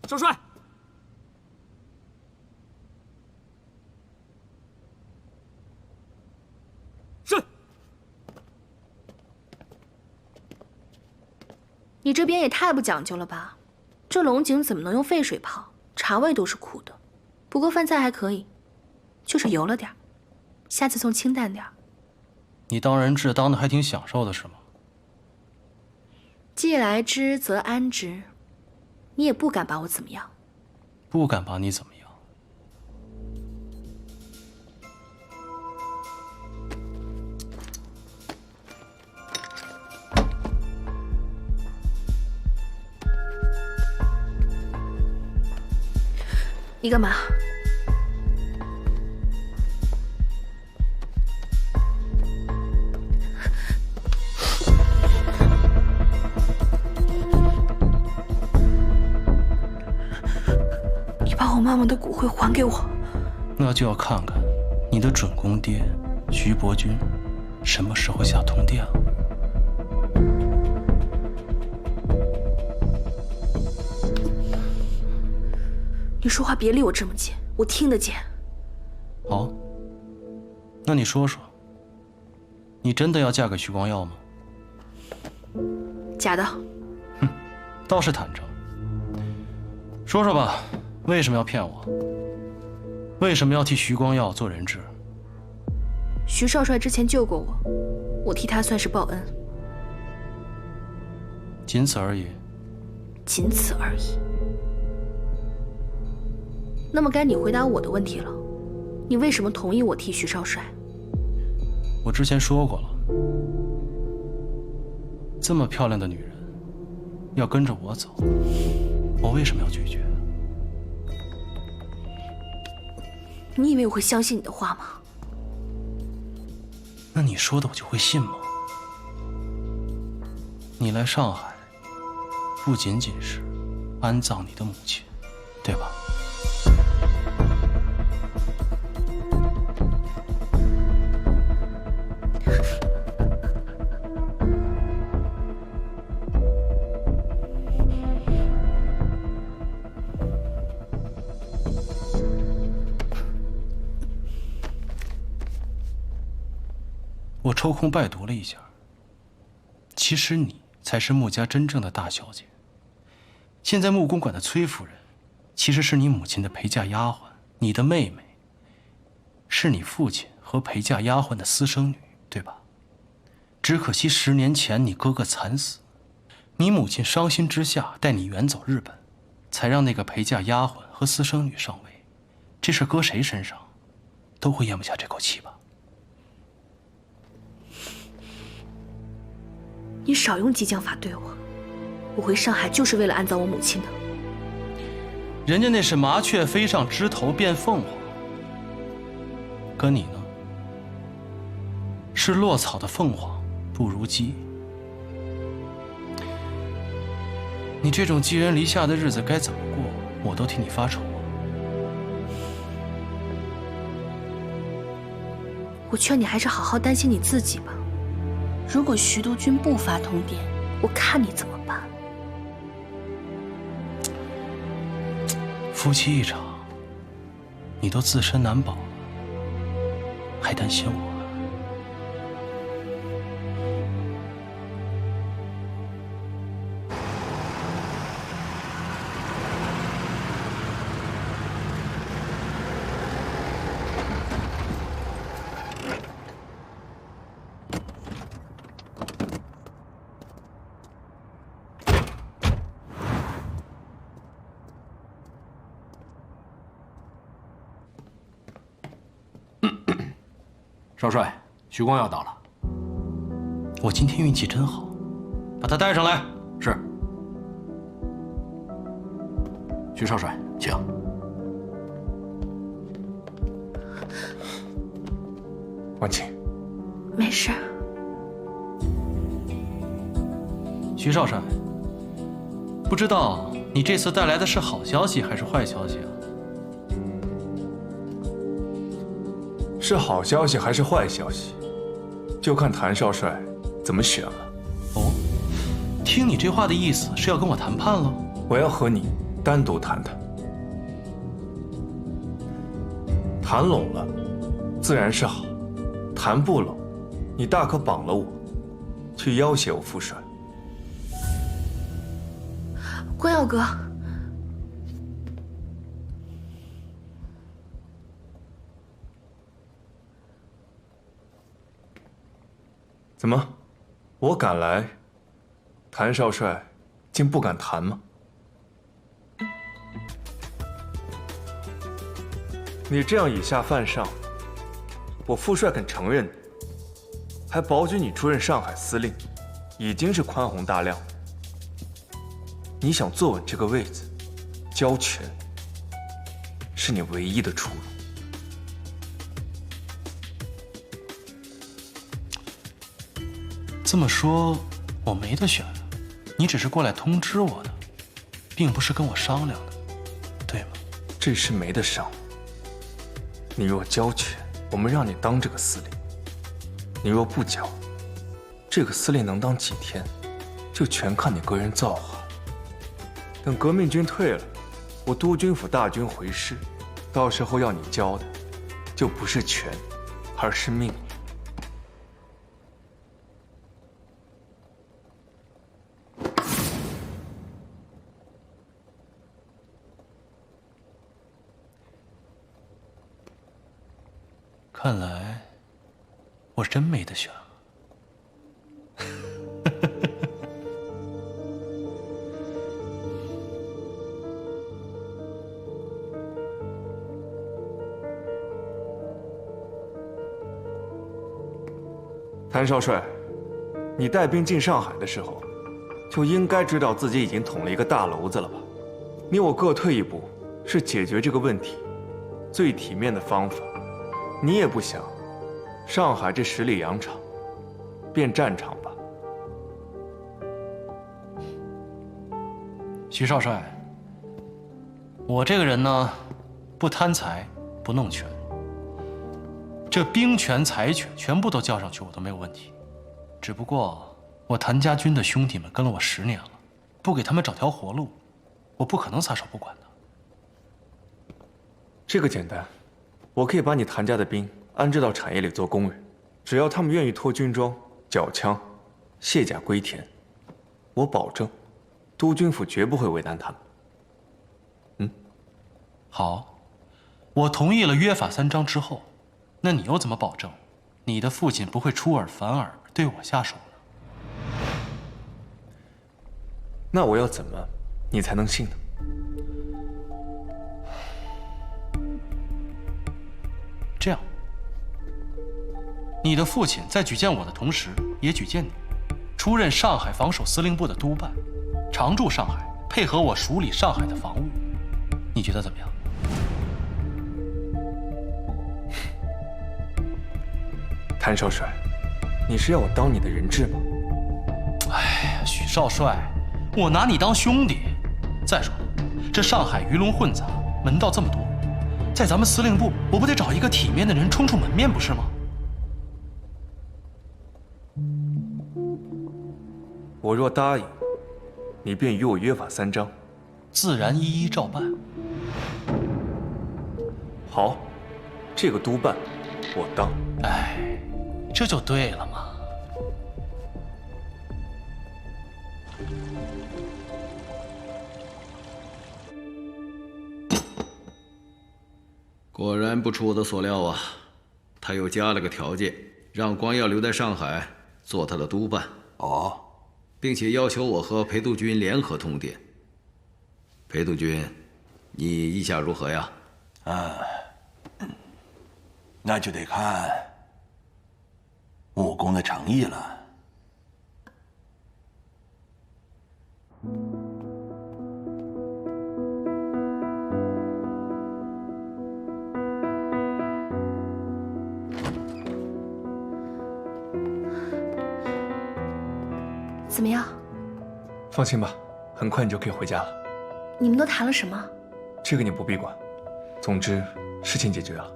少帅，是。你这边也太不讲究了吧？这龙井怎么能用沸水泡？茶味都是苦的。不过饭菜还可以，就是油了点儿，下次送清淡点儿。你当人质当的还挺享受的是吗？既来之则安之，你也不敢把我怎么样。不敢把你怎么样。你干嘛？你把我妈妈的骨灰还给我。那就要看看你的准公爹徐伯君什么时候下通电了。你说话别离我这么近，我听得见。好，那你说说，你真的要嫁给徐光耀吗？假的。哼，倒是坦诚。说说吧，为什么要骗我？为什么要替徐光耀做人质？徐少帅之前救过我，我替他算是报恩。仅此而已。仅此而已。那么该你回答我的问题了，你为什么同意我替徐少帅？我之前说过了，这么漂亮的女人要跟着我走，我为什么要拒绝？你以为我会相信你的话吗？那你说的我就会信吗？你来上海不仅仅是安葬你的母亲，对吧？我抽空拜读了一下，其实你才是穆家真正的大小姐。现在穆公馆的崔夫人，其实是你母亲的陪嫁丫鬟，你的妹妹是你父亲和陪嫁丫鬟的私生女，对吧？只可惜10年前你哥哥惨死，你母亲伤心之下带你远走日本，才让那个陪嫁丫鬟和私生女上位。这事搁谁身上，都会咽不下这口气吧？你少用激将法对我，我回上海就是为了安葬我母亲的。人家那是麻雀飞上枝头变凤凰，可你呢？是落草的凤凰不如鸡。你这种寄人篱下的日子该怎么过，我都替你发愁啊。我劝你还是好好担心你自己吧。如果徐督军不发通电，我看你怎么办？夫妻一场，你都自身难保了，还担心我？少帅，徐光耀到了。我今天运气真好，把他带上来。是。徐少帅，请。万青，没事。徐少帅，不知道你这次带来的是好消息还是坏消息啊？是好消息还是坏消息，就看谭少帅怎么选了。哦，听你这话的意思是要跟我谈判了？我要和你单独谈谈。谈拢了，自然是好；谈不拢，你大可绑了我，去要挟我父帅。光耀哥，怎么，我敢来，谭少帅竟不敢谈吗？你这样以下犯上，我父帅肯承认你，还保举你出任上海司令，已经是宽宏大量。你想坐稳这个位子，交权是你唯一的出路。这么说，我没得选了。你只是过来通知我的，并不是跟我商量的，对吗？这事没得商。你若交权，我们让你当这个司令；你若不交，这个司令能当几天，就全看你个人造化。等革命军退了，我督军府大军回师，到时候要你交的，就不是权，而是命。看来我真没得选了。谭少帅，你带兵进上海的时候，就应该知道自己已经捅了一个大娄子了吧？你我各退一步，是解决这个问题最体面的方法。你也不想，上海这10里洋场变战场吧？徐少帅，我这个人呢，不贪财，不弄权，这兵权、财权全部都交上去，我都没有问题。只不过我谭家军的兄弟们跟了我10年了，不给他们找条活路，我不可能撒手不管的。这个简单，我可以把你谭家的兵安置到产业里做工人，只要他们愿意脱军装、缴枪、卸甲归田，我保证，督军府绝不会为难他们。好，我同意了约法3章之后，那你又怎么保证你的父亲不会出尔反尔对我下手呢？那我要怎么，你才能信呢？这样，你的父亲在举荐我的同时，也举荐你，出任上海防守司令部的督办，常驻上海，配合我梳理上海的防务。你觉得怎么样？谭少帅，你是要我当你的人质吗？哎呀，许少帅，我拿你当兄弟。再说了，这上海鱼龙混杂，门道这么多，在咱们司令部，我不得找一个体面的人充充门面，不是吗？我若答应，你便与我约法3章，自然一一照办。好，这个督办我当。哎，这就对了嘛。果然不出我的所料啊，他又加了个条件，让光耀留在上海做他的督办。哦，并且要求我和裴督军联合通电。裴督军，你意下如何呀？那就得看穆公的诚意了。怎么样？放心吧，很快你就可以回家了。你们都谈了什么？这个你不必管。总之，事情解决了。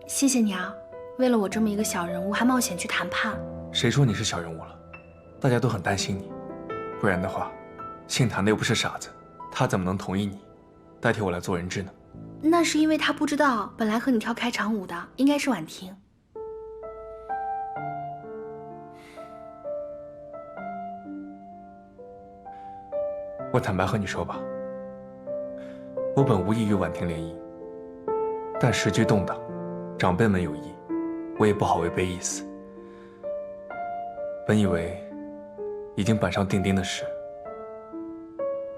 谢谢你啊，为了我这么一个小人物，还冒险去谈判。谁说你是小人物了？大家都很担心你，不然的话，姓谭的又不是傻子，他怎么能同意你代替我来做人质呢？那是因为他不知道，本来和你跳开场舞的应该是婉婷。我坦白和你说吧，我本无意与婉婷联姻，但时局动荡，长辈们有意，我也不好违背意思。本以为已经板上钉钉的事，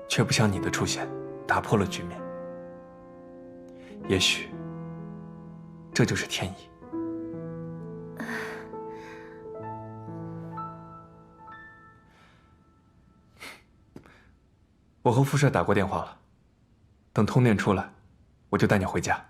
却不想你的出现打破了局面。也许这就是天意。我和副帅打过电话了，等通电出来，我就带你回家。